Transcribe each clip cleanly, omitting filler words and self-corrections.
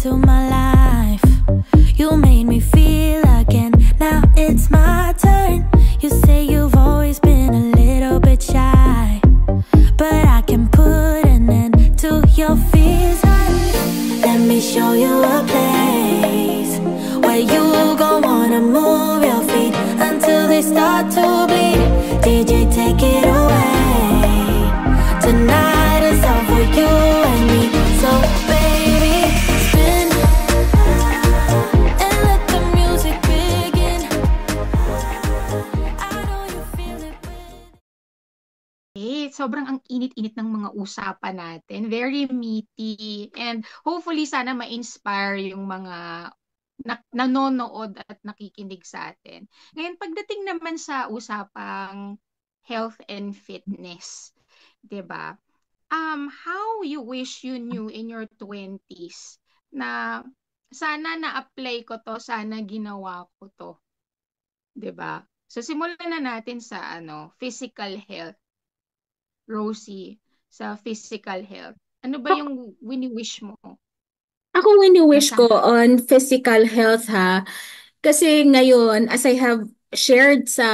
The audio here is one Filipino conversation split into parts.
into my life. You made me feel again. Now it's my turn. You say you've always been a little bit shy, but I can put an end to your fears. Let me show you a place where you gon' wanna move your feet until they start to bleed. DJ, take it away. Tonight is all for you and me. So baby, spin and let the music begin. I know you feel it when... Sobrang ang init-init ng mga usapan natin. Very meaty. And hopefully sana ma-inspire yung mga nanonood at nakikinig sa atin. Ngayon, pagdating naman sa usapang health and fitness, 'di ba? How you wish you knew in your 20s na sana na-apply ko to, sana ginawa ko to, 'di ba? So simulan na natin sa physical health. Rosie, sa physical health. Ano ba Ako, yung wini-wish mo ako na wini-wish ko sana? on physical health ha. Kasi ngayon, as I have shared sa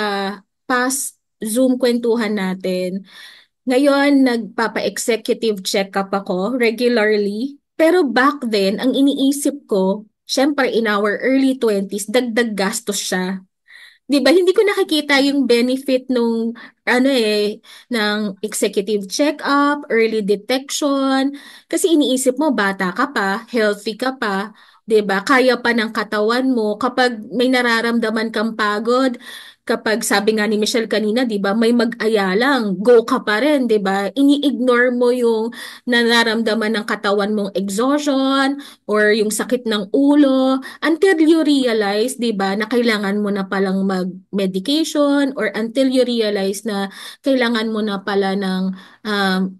past Zoom kwentuhan natin, ngayon nagpapa-executive check-up ako regularly. Pero back then, ang iniisip ko, syempre in our early 20s, dagdag gastos siya. 'Di ba, hindi ko nakikita yung benefit nung ng executive check-up, early detection. Kasi iniisip mo bata ka pa, healthy ka pa, 'di ba? Kaya pa ng katawan mo kapag may nararamdaman kang pagod, kapag sabi nga ni Michelle kanina, 'di ba, may mag-aya lang, go ka pa rin, 'di ba? Ini-ignore mo yung nararamdaman ng katawan mong exhaustion or yung sakit ng ulo until you realize, 'di ba, na kailangan mo na palang mag-medication or until you realize na kailangan mo na pala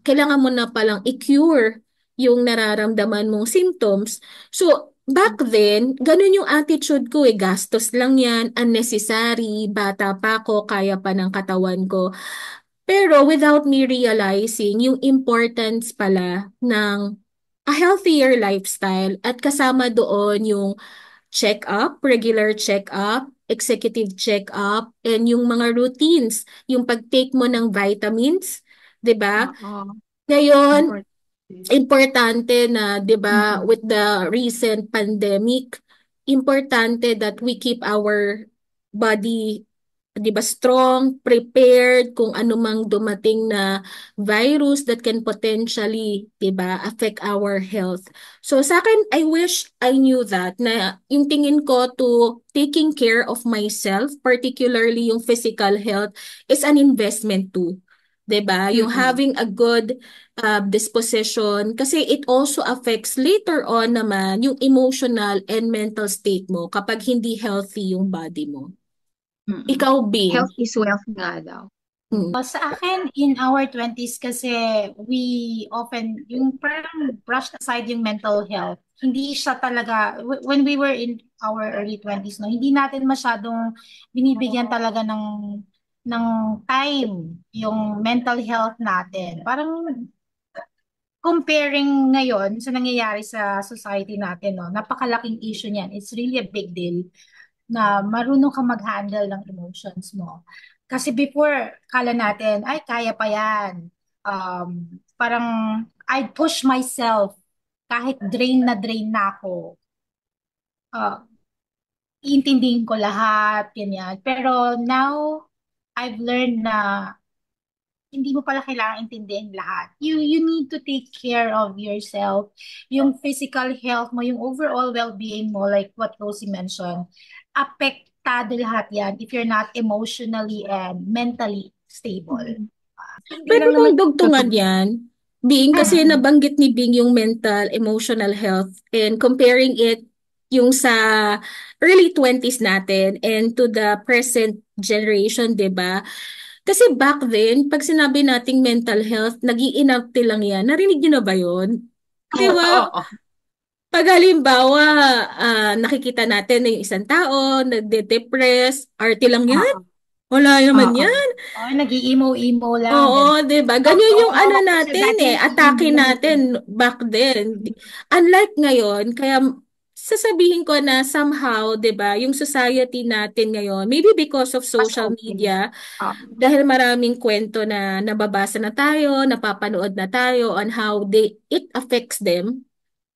kailangan mo na palang i-cure yung nararamdaman mong symptoms. So, back then, ganun yung attitude ko eh, gastos lang yan, unnecessary, bata pa ako, kaya pa ng katawan ko. Pero without me realizing yung importance pala ng a healthier lifestyle at kasama doon yung check-up, regular check-up, executive check-up, and yung mga routines, yung pag-take mo ng vitamins, 'di ba? Oo, Ngayon, important. importante na, 'di ba, Mm-mm. with the recent pandemic, importante that we keep our body, 'di ba, strong, prepared kung anumang dumating na virus that can potentially, 'di ba, affect our health. So sa akin, I wish I knew that na yung tingin ko to taking care of myself, particularly yung physical health, is an investment too. 'Di ba? Yung Mm-mm. having a good disposition kasi it also affects later on naman yung emotional and mental state mo kapag hindi healthy yung body mo. Mm-mm. Ikaw, Bing. Health is wealth nga daw. Mm. Sa akin, in our 20s kasi we often, yung parang brush aside yung mental health. Hindi siya talaga, when we were in our early 20s, no, hindi natin masyadong binibigyan talaga ng time yung mental health natin. Parang comparing ngayon sa nangyayari sa society natin, no, napakalaking issue niyan. It's really a big deal na marunong kang mag-handle ng emotions mo. Kasi before, kala natin, ay, kaya pa yan. Parang, I'd push myself kahit drain na ako. Uh, Iintindihin ko lahat, ganyan. Pero now, I've learned na hindi mo pala kailangan intindihin lahat. You need to take care of yourself. Yung physical health mo, yung overall well-being mo, like what Rosie mentioned, apektado lahat yan if you're not emotionally and mentally stable. Mm. Hindi Pwede lang kong naman, dugtungan yan, Bing, kasi mm, nabanggit ni Bing yung mental, emotional health and comparing it yung sa early 20s natin and to the present generation, 'di ba? Kasi back then, pag sinabi nating mental health, nag-iinarte lang yan. Narinig niyo na ba yun? 'Di oo, ba? Oo. Pag halimbawa, nakikita natin na yung isang tao, nagde-depress, arte lang yan. Oo. Wala naman Oo. yan. Oh, nag-i-emo-emo lang. Oo, 'di ba? Ganyan yung Oo, ano kasi natin dati atake emo. natin back then. Unlike ngayon, kaya sasabihin ko na somehow, 'di ba, yung society natin ngayon, maybe because of Mas social open. media, Oo. dahil maraming kwento na nababasa na tayo, napapanood na tayo on how it affects them.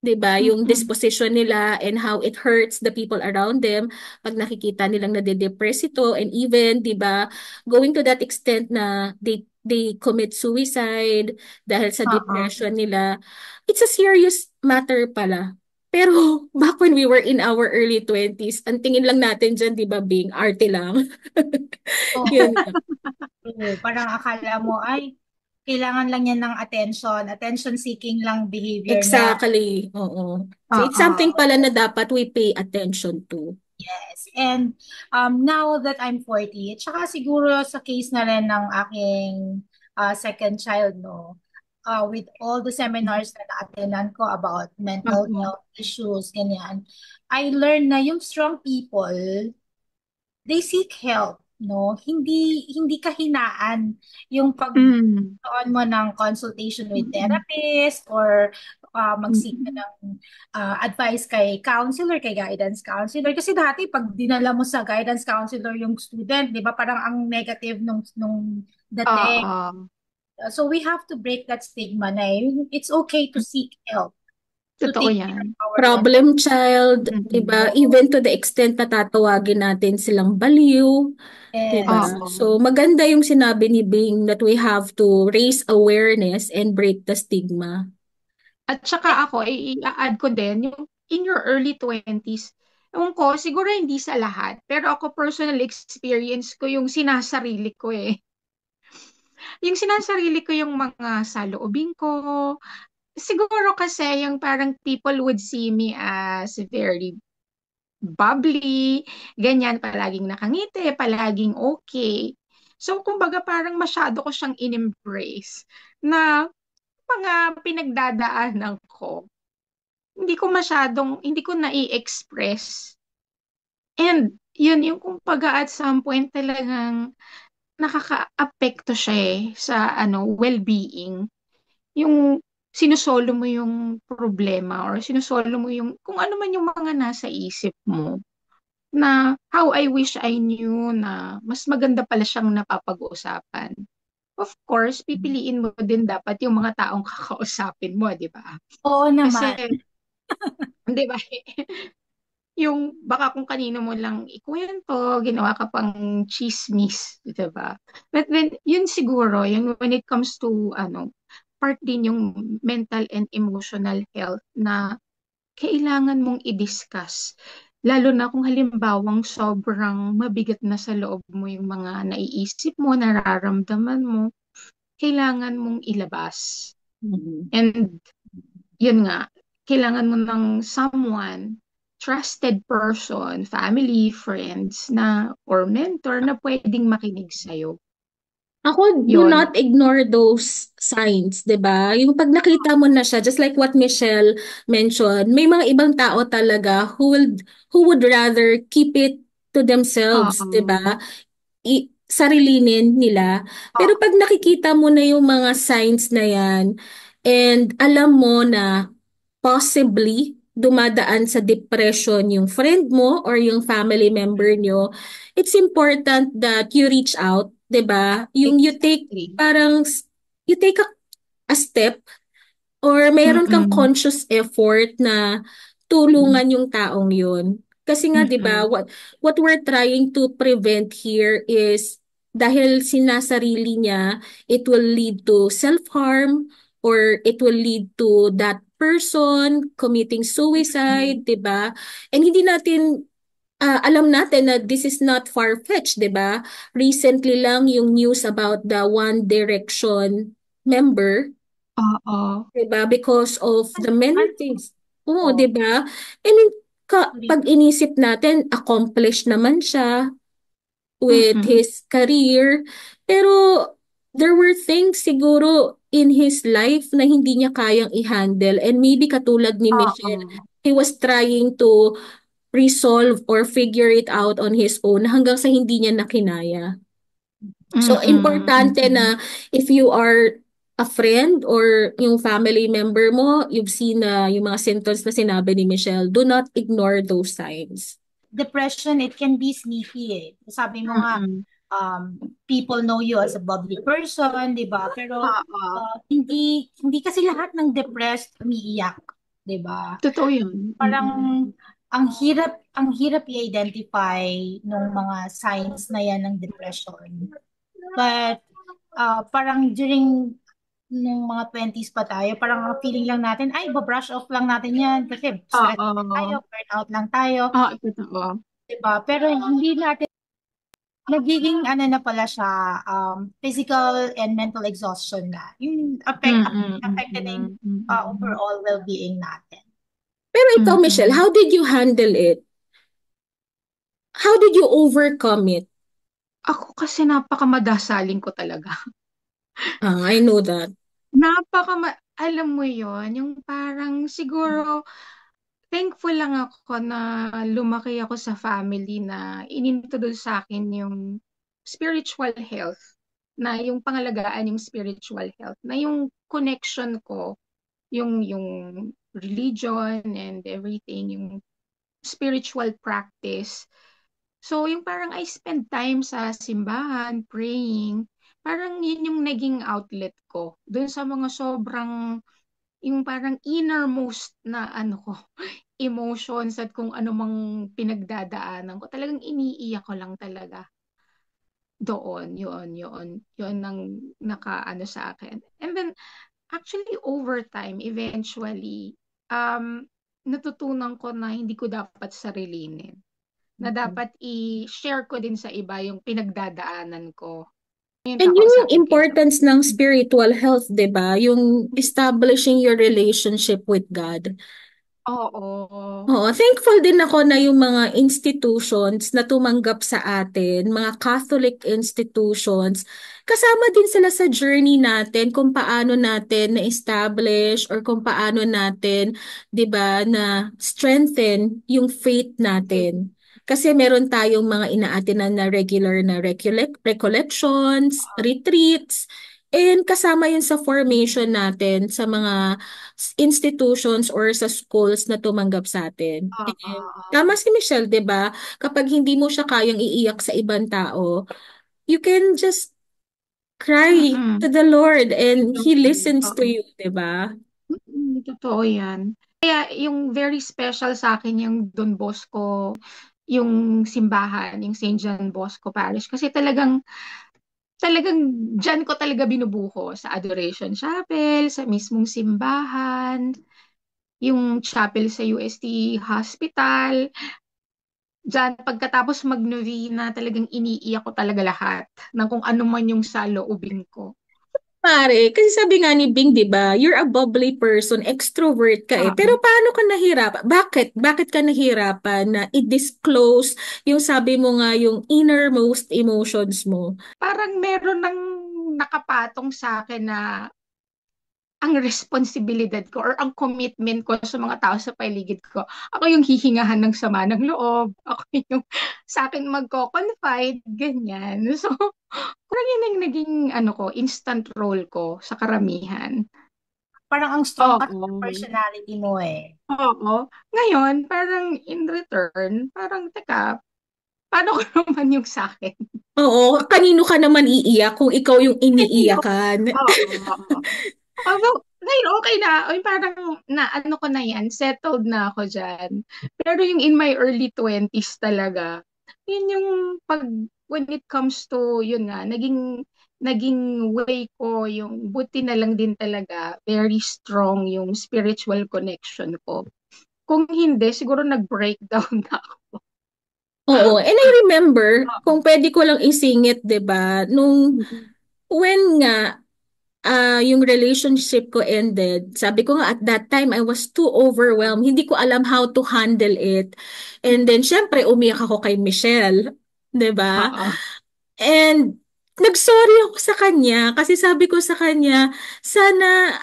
'Di ba? Yung Mm-mm. disposition nila and how it hurts the people around them pag nakikita nilang nade-depress ito, and even 'di ba, going to that extent na they commit suicide dahil sa Oo. depression nila. It's a serious matter pala. Pero back when we were in our early 20s, ang tingin lang natin diyan 'di ba, being arte lang. Oo, Yun lang. true. Parang akala mo, ay, kailangan lang yan ng attention. Attention-seeking lang behavior niya. Exactly. Oo. So it's something Oo. pala na dapat we pay attention to. Yes. And now that I'm 40, tsaka siguro sa case na rin ng aking second child, no, with all the seminars na na-attendan ko about mental Oo. health issues, ganyan, I learned na yung strong people, they seek help, no? Hindi kahinaan yung Mm. pagtuon mo ng consultation with Mm-mm. therapist or mag-seek ka Mm-mm. ng advice kay counselor, kay guidance counselor. Kasi dati pag dinala mo sa guidance counselor yung student, di ba, parang ang negative nung dating. Oo. So we have to break that stigma na it's okay to seek help, to Totoo take care of yan. our mental. Problem child, 'di ba? Mm-mm. Even to the extent na tatawagin natin silang baliw, 'di Yes. ba? Oo. So maganda yung sinabi ni Bing that we have to raise awareness and break the stigma. At saka ako, i-add ko din, yung in your early 20s, ewan ko, siguro hindi sa lahat, pero ako personal experience ko yung sinasarili ko eh. Yung sinasarili ko yung mga saloobin ko. Siguro kasi yung parang people would see me as very bubbly, ganyan, palaging nakangiti, palaging okay. So, kumbaga parang masyado ko siyang in-embrace na mga pinagdadaanan ko. Hindi ko nai-express. And yun, yung kumbaga at some point talagang nakaka-apekto siya sa well-being. Yung sinusolo mo yung problema or sinusolo mo yung kung ano man yung mga nasa isip mo na how I wish I knew na mas maganda pala siyang napapag-uusapan. Of course, pipiliin mo din dapat yung mga taong kakausapin mo, di ba? Oo Kasi, naman. di ba, yung baka kung kanino mo lang ikuwento, ginawa ka pang chismis, di ba? But then, yun siguro, yun when it comes to, part din yung mental and emotional health na kailangan mong i-discuss. Lalo na kung halimbawang sobrang mabigat na sa loob mo yung mga naiisip mo, nararamdaman mo, kailangan mong ilabas. Mhm. And yun nga, kailangan mo ng someone, trusted person, family, friends na, or mentor na pwedeng makinig sa'yo. Ako, do Yun. not ignore those signs, 'di ba? Yung pag nakita mo na siya, just like what Michelle mentioned, may mga ibang tao talaga who would rather keep it to themselves, 'di ba? Oo. Sarilinin nila. Pero pag nakikita mo na yung mga signs na yan, and alam mo na possibly dumadaan sa depression yung friend mo or yung family member nyo, it's important that you reach out, 'di ba? Yung Exactly. you take a step or mayroon kang Mm-mm. conscious effort na tulungan yung taong yun. Kasi nga 'di ba, Mm-mm. what we're trying to prevent here is dahil sinasarili niya, it will lead to self-harm or it will lead to that person committing Mm-mm. suicide, 'di ba? And hindi natin alam natin na this is not far-fetched, 'di ba? Recently lang yung news about the One Direction member, Oo. 'di ba? Because of the many things. Oo, 'di Oh, ba? I mean, pag inisip natin, accomplished naman siya with Mm-mm. his career. Pero there were things siguro in his life na hindi niya kayang i-handle. And maybe katulad ni Michelle, Oo. he was trying to resolve or figure it out on his own hanggang sa hindi niya nakinaya. So, Mm-mm, importante mm-mm. na if you are a friend or yung family member mo, you've seen na yung mga symptoms na sinabi ni Michelle, do not ignore those signs. Depression, it can be sneaky eh. Sabi mo nga, Mm-mm. people know you as a bubbly person, di ba? Pero Oo. hindi kasi lahat ng depressed umiiyak, di ba? Totoo yun. Parang Mm-mm. ang hirap i-identify ng mga signs na yan ng depression. But parang during nung mga 20s pa tayo, parang ang feeling lang natin, ay, brush off lang natin yan kasi stress lang tayo, Oo. burnout lang tayo, Oo, totoo. diba? Pero hindi natin nagiging ano na pala siya, physical and mental exhaustion na. Yung Mm-mm, affected na yung mm-mm, mm-mm. overall well-being natin. Pero ikaw, Michelle, Mm-mm. how did you handle it? How did you overcome it? Ako kasi napakamadasalin ko talaga. I know that. Alam mo yon yung parang siguro thankful lang ako na lumaki ako sa family na inintroduce sa akin yung spiritual health, na yung pangalagaan yung spiritual health, na yung connection ko, yung religion and everything, yung spiritual practice. So, yung parang I spend time sa simbahan, praying, parang yun yung naging outlet ko. Doon sa mga sobrang, yung parang innermost na ano ko, emotions at kung ano mang pinagdadaanan ko. Talagang iniiyak ko lang talaga doon. Yun ang nakaano sa akin. And then, actually, over time, eventually, natutunan ko na hindi ko dapat sarilinin, na dapat i-share ko din sa iba yung pinagdadaanan ko. Yung And yun yung kakausapin ko yung importance ng spiritual health, di ba? Yung establishing your relationship with God. Oo. Oo, thankful din ako na yung mga institutions na tumanggap sa atin, mga Catholic institutions, kasama din sila sa journey natin kung paano natin na-establish or kung paano natin, 'di ba, na strengthen yung faith natin. Kasi meron tayong mga inaatinan na regular na recollections, retreats, and kasama yun sa formation natin sa mga institutions or sa schools na tumanggap sa atin. And Oo. tama si Michelle, 'di ba? Kapag hindi mo siya kayang iiyak sa ibang tao, you can just cry Mm-mm. to the Lord and He Exactly. listens to Oo. you, 'di ba? Totoo yan. Kaya yung very special sa akin yung Don Bosco, yung simbahan, yung St. John Bosco Parish. Kasi talagang dyan ko talaga binubuho sa Adoration Chapel, sa mismong simbahan, yung chapel sa UST Hospital. Diyan, pagkatapos mag-novena, talagang iniiyak ko talaga lahat ng kung ano man yung saloobin ko. Pare, kasi sabi nga ni Bing, 'di ba? You're a bubbly person, extrovert ka eh. Pero Oo. paano ka nahirapan? Bakit? Bakit ka nahirapan na i-disclose yung sabi mo nga yung innermost emotions mo? Parang meron ng nakapatong sa akin na ang responsibilidad ko or ang commitment ko sa mga tao sa paligid ko. Ako yung hihingahan ng sama ng loob. Ako yung sa akin magko-confide, ganyan. So, parang yun yung naging ano ko, instant role ko sa karamihan. Parang ang strong kasi ng Oo. personality mo eh. Oo. Ngayon, parang in return, parang teka, paano ko naman yung sa akin? Oo, kanino ka naman iiyak kung ikaw yung Kanino? iniiyakan? Oo. Although, ngayon okay na. Ay, parang na ano ko na yan, settled na ako dyan. Pero yung in my early 20s talaga, yun yung when it comes to, yun nga, naging way ko, yung buti na lang din talaga, very strong yung spiritual connection ko. Kung hindi, siguro nag-breakdown na ako. Oo, and I remember, kung pwede ko lang isingit, 'di ba, nung when nga yung relationship ko ended, sabi ko nga at that time I was too overwhelmed. Hindi ko alam how to handle it. And then syempre umiyak ako kay Michelle, 'di ba? Oo. And nag-sorry ako sa kanya kasi sabi ko sa kanya, sana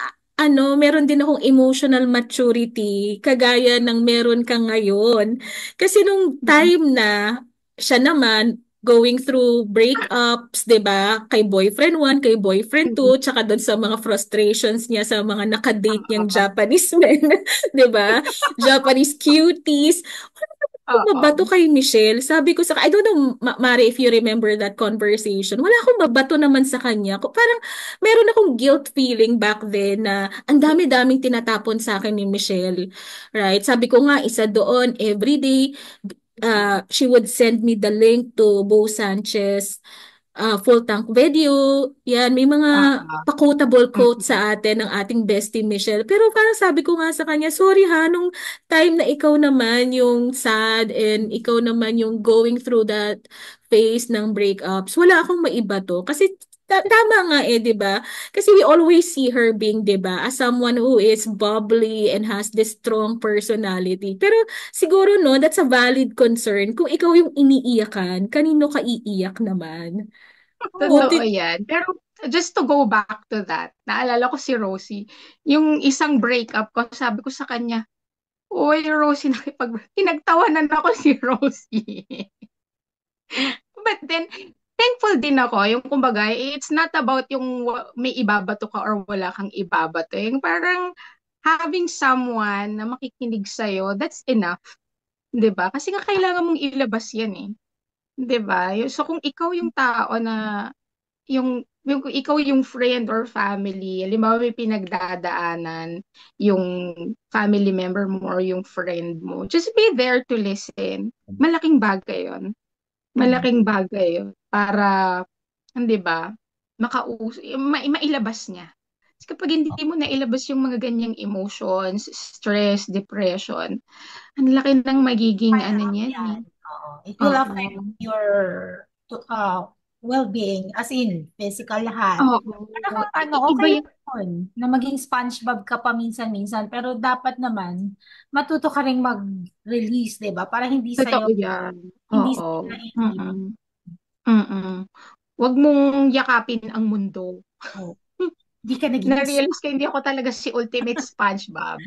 meron din akong emotional maturity kagaya ng meron ka ngayon. Kasi nung time na siya naman going through breakups, 'di ba? Kay boyfriend 1, kay boyfriend Mm. 2, tsaka doon sa mga frustrations niya sa mga nakadate niyang Oo. Japanese men, 'di ba? Japanese cuties. Akong mabato Oo. kay Michelle. Sabi ko sa I don't know, Mari, if you remember that conversation. Wala akong mabato naman sa kanya. Parang meron akong guilt feeling back then na ang dami-daming tinatapon sa akin ni Michelle. Right? Sabi ko nga, isa doon, everyday, she would send me the link to Bo Sanchez full tank video. Yan, may mga Oo. pa-quotable quote Mm. sa atin ng ating bestie Michelle. Pero parang sabi ko nga sa kanya, sorry ha, nung time na ikaw naman yung sad and ikaw naman yung going through that phase ng breakups, wala akong maiba to. Kasi tama nga 'di ba? Kasi we always see her being, 'di ba, as someone who is bubbly and has this strong personality. Pero siguro no, that's a valid concern. Kung ikaw yung iniiyakan, kanino ka iiyak naman? Totoo Buti, yan. Pero just to go back to that, naalala ko si Rosie. Yung isang breakup ko, sabi ko sa kanya, Uy, Rosie, pinagtawanan ako si Rosie. But then, thankful din ako. Yung kumbaga, it's not about yung may ibabato ka or wala kang ibabato. Yung parang having someone na makikinig sa'yo, that's enough. 'Di ba? Kasi nga kailangan mong ilabas yan eh. 'Di ba? So kung ikaw yung tao na yung ikaw yung friend or family, halimbawa may pinagdadaanan yung family member mo or yung friend mo, just be there to listen. Malaking bagay yun. Malaking bagay yun para, hindi ba, mailabas niya. Kasi kapag hindi mo nailabas yung mga ganyang emotions, stress, depression, ang laki ng magiging Pile ano up niyan yan. eh. Oo. It will Oo. affect your uh, well-being, as in physical health. Oo. Parang ano, Iba okay yung yun, na maging SpongeBob ka pa minsan-minsan, pero dapat naman matuto ka ring mag-release, 'di ba? Para totoo yan. hindi Oo. sa'yo naiinip. Mm-mm. Mm-mm. Huwag mong yakapin ang mundo. Oh, hindi ka naging Na-realize ko hindi ako talaga si Ultimate SpongeBob.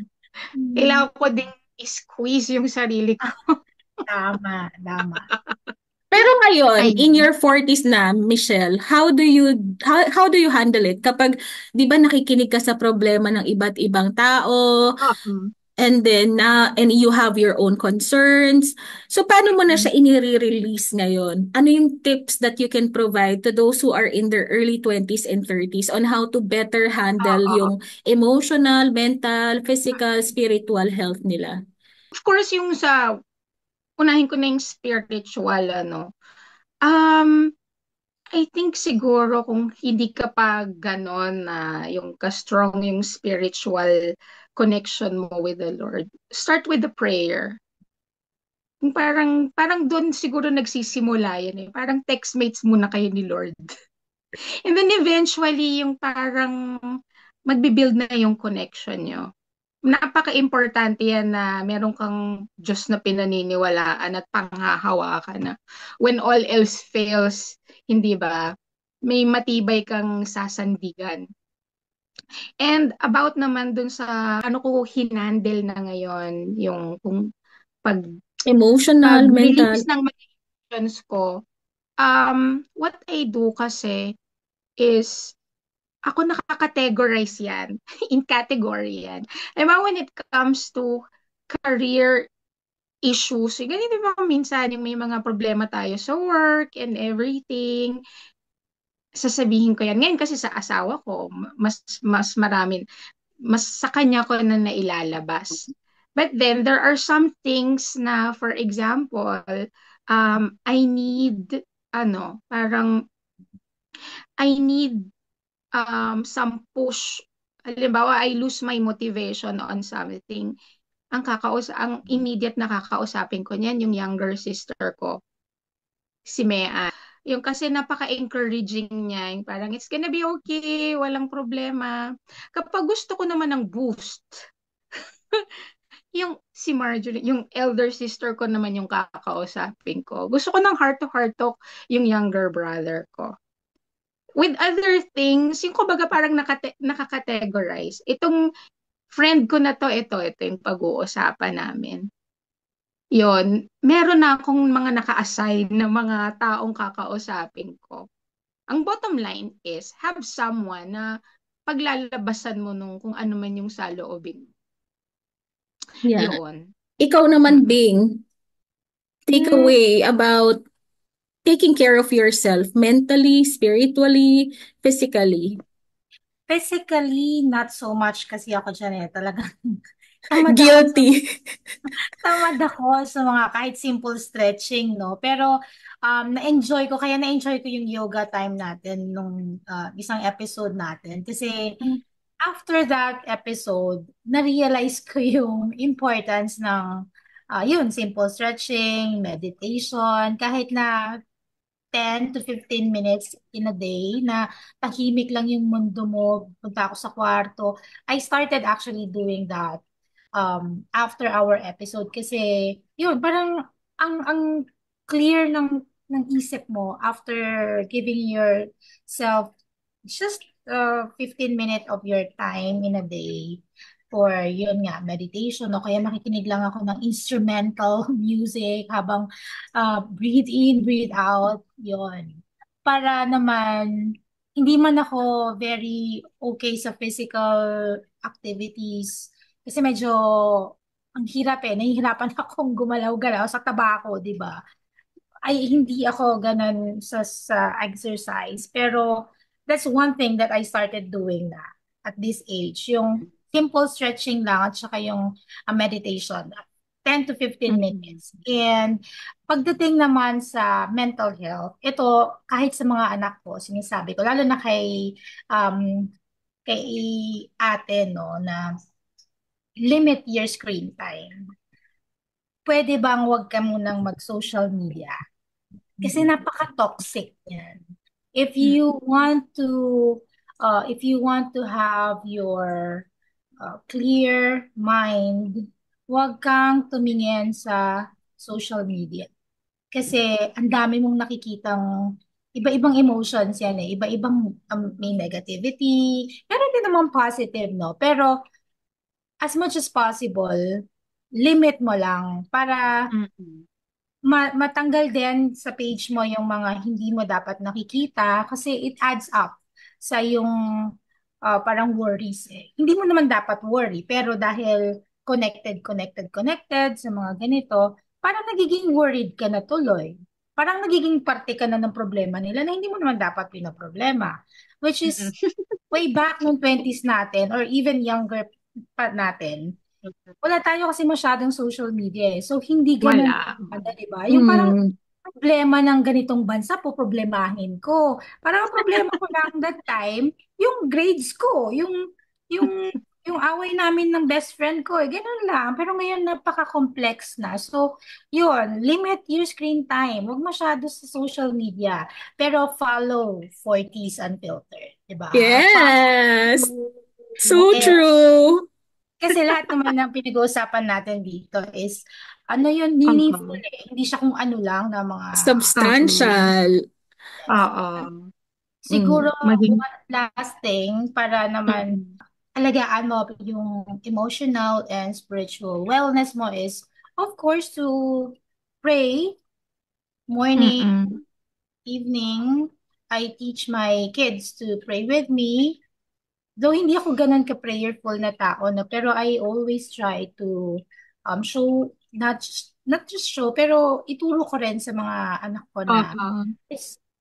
Hmm, Kailangan ko ding squeeze yung sarili ko. tama, tama. pero ngayon, in Ayun. your 40s na, Michelle, how do you handle it? Kapag, 'di ba, nakikinig ka sa problema ng iba't ibang tao, Oo. and then and you have your own concerns. So paano mo na siya inire-release ngayon? Ano yung tips that you can provide to those who are in their early 20s and 30s on how to better handle Oo. yung emotional, mental, physical, spiritual health nila? Of course, yung sa, unahin ko na yung spiritual, ano. Um, I think siguro kung hindi ka pa ganon na yung ka-strong yung spiritual connection mo with the Lord, start with the prayer. Yung parang doon siguro nagsisimula yan eh. Parang textmates muna kayo ni Lord. And then eventually, yung parang magbibuild na yung connection nyo. Napaka-importante yan na meron kang Diyos na pinaniniwalaan at panghahawakan na when all else fails, hindi ba, may matibay kang sasandigan. And about naman dun sa ano ko hinandle na ngayon, yung kung pag Emotional, pag-release mental. ng mga emotions ko, what I do kasi is ako nakaka-categorize yan. In category yan. Diba when it comes to career issues, ganyan di ba minsan yung may mga problema tayo sa work and everything, sasabihin ko yan. Ngayon kasi sa asawa ko, mas sa kanya ko na nailalabas. But then there are some things na, for example, I need, parang I need some push. Halimbawa, I lose my motivation on something. Ang immediate na kakausapin ko niyan, yung younger sister ko, si Mea. Yung kasi napaka-encouraging niya, yung parang it's gonna be okay, walang problema. Kapag gusto ko naman ng boost, yung si Marjorie, yung elder sister ko naman yung kakausapin ko. Gusto ko ng heart-to-heart talk yung younger brother ko. With other things, yung kumbaga parang nakakategorize. Itong friend ko na to, ito yung pag-uusapan namin. Yon, meron na akong mga naka-assign na mga taong kakausapin ko. Ang bottom line is, have someone na paglalabasan mo nung kung ano man yung saloobin mo. Yeah. Yun. Ikaw naman, Mm-mm. Bing, take Hmm, away about taking care of yourself mentally, spiritually, physically. physically, not so much kasi ako dyan eh. Talagang tamad ako sa Guilty. tamad ako sa mga kahit simple stretching, no? Pero na-enjoy ko yung yoga time natin nung isang episode natin. Kasi after that episode, na-realize ko yung importance ng yun, simple stretching, meditation, kahit na 10 to 15 minutes in a day na tahimik lang yung mundo mo, punta ako sa kwarto. I started actually doing that after our episode kasi yun, parang ang clear ng isip mo after giving yourself just 15 minutes of your time in a day for yun nga meditation o kaya makikinig lang ako ng instrumental music habang breathe in, breathe out, yun. Para naman hindi man ako very okay sa physical activities kasi medyo ang hirap eh. Nahihirapan akong gumalaw-galaw sa tabako, di ba? Ay, hindi ako ganun sa exercise. Pero that's one thing that I started doing na at this age. Yung simple stretching lang at saka yung meditation. 10 to 15 Mm-mm. minutes. And pagdating naman sa mental health, ito kahit sa mga anak ko, sinasabi ko, lalo na kay ate, no, na limit your screen time. Pwede bang wag ka munang mag-social media? Kasi napaka-toxic yan. If you want to if you want to have your clear mind, wag kang tumingin sa social media. Kasi ang dami mong nakikitang iba-ibang emotions yan eh. Iba-ibang may negativity. Meron din naman positive, no? Pero as much as possible, limit mo lang para Mm-mm. matanggal din sa page mo yung mga hindi mo dapat nakikita kasi it adds up sa yung parang worries eh. Hindi mo naman dapat worry pero dahil connected sa mga ganito, parang nagiging worried ka na tuloy. Parang nagiging parte ka na ng problema nila na hindi mo naman dapat pinoproblema. Which is way back nung 20s natin or even younger pa natin, wala tayo kasi masyadong social media eh. So, hindi ganun Wala. kada, di ba? Yung parang Mm. problema ng ganitong bansa, poproblemahin ko. Parang ang problema ko lang that time, yung grades ko, yung, yung away namin ng best friend ko, eh, ganun lang. Pero ngayon, napaka-complex na. So, yun, limit your screen time. Huwag masyado sa social media. Pero follow 40s Unfiltered, di ba? Yes. So Eh, true. kasi lahat naman ng pinag-uusapan natin dito is ano yun, meaningful Oo. eh. Hindi siya kung ano lang na mga Oo. Substantial. yes. Oo. Siguro Maging one last thing para naman mm. alagaan mo yung emotional and spiritual wellness mo is of course to pray morning, Mm-mm. evening. I teach my kids to pray with me. Though hindi ako ganun ka-prayerful na tao, no, pero I always try to show, not just show, pero ituro ko rin sa mga anak ko na Oo.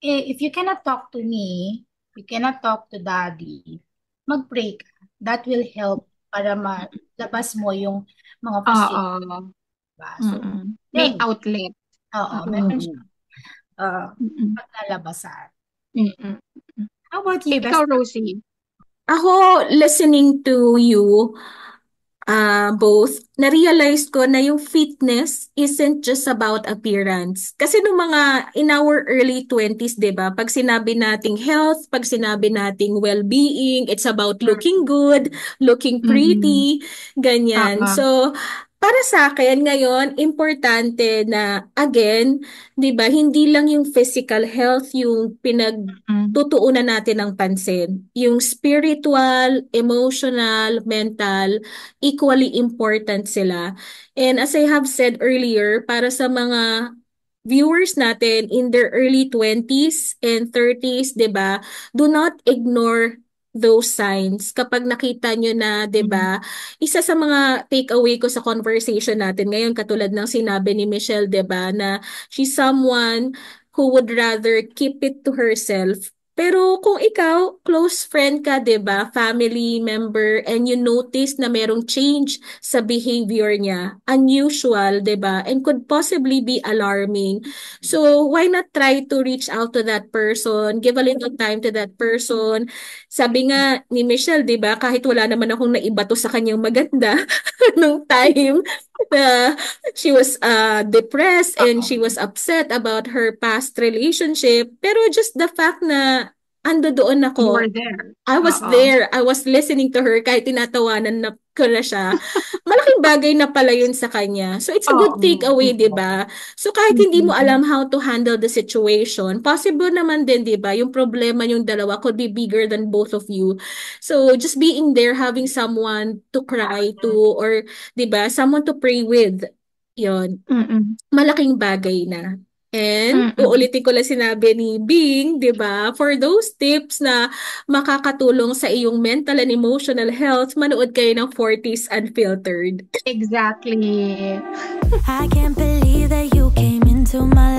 if you cannot talk to me, you cannot talk to daddy, mag-pray ka. That will help para malabas mo yung mga frustration. Oo. Ba? So, Mm-mm. May yun. outlet. Oo, meron siya Mm. Mm-mm. paglalabasan. Mm-mm. How about you, Ikaw, best? Rosie? Ako, listening to you, both, na-realize ko na yung fitness isn't just about appearance. Kasi nung mga in our early 20s, 'di ba? Pag sinabi nating health, pag sinabi nating well-being, it's about looking good, looking Mm-mm. pretty, ganyan. Oo. So, para sa akin ngayon, importante na again, 'di ba, hindi lang yung physical health yung pinagtutuunan natin ng pansin. Yung spiritual, emotional, mental, equally important sila. And as I have said earlier, para sa mga viewers natin in their early 20s and 30s, 'di ba? Do not ignore those signs. Kapag nakita nyo na, 'di ba? Isa sa mga takeaway ko sa conversation natin ngayon katulad ng sinabi ni Michelle, 'di ba, na she's someone who would rather keep it to herself. Pero kung ikaw, close friend ka, 'di ba, family member, and you notice na merong change sa behavior niya, unusual, 'di ba, and could possibly be alarming. So, why not try to reach out to that person, give a little time to that person. Sabi nga ni Michelle, 'di ba, kahit wala naman akong naibato sa kanyang maganda nung time na she was depressed and she was upset about her past relationship, pero just the fact na ando doon You ako, were there. I was Oo. there. I was listening to her kahit tinatawanan na ko na siya. Malaking bagay na pala yun sa kanya. So it's a good Oo. takeaway, 'di ba? So kahit hindi mo alam how to handle the situation, possible naman din, 'di ba? Yung problema yung dalawa could be bigger than both of you. So just being there, having someone to cry to or 'di ba, someone to pray with. 'Yon. Mm-mm. Malaking bagay na. And Mm-mm. uulitin ko lang sinabi ni Bing, 'di ba? For those tips na makakatulong sa iyong mental and emotional health, manood kayo ng 40s Unfiltered. Exactly. I can't believe that you came into my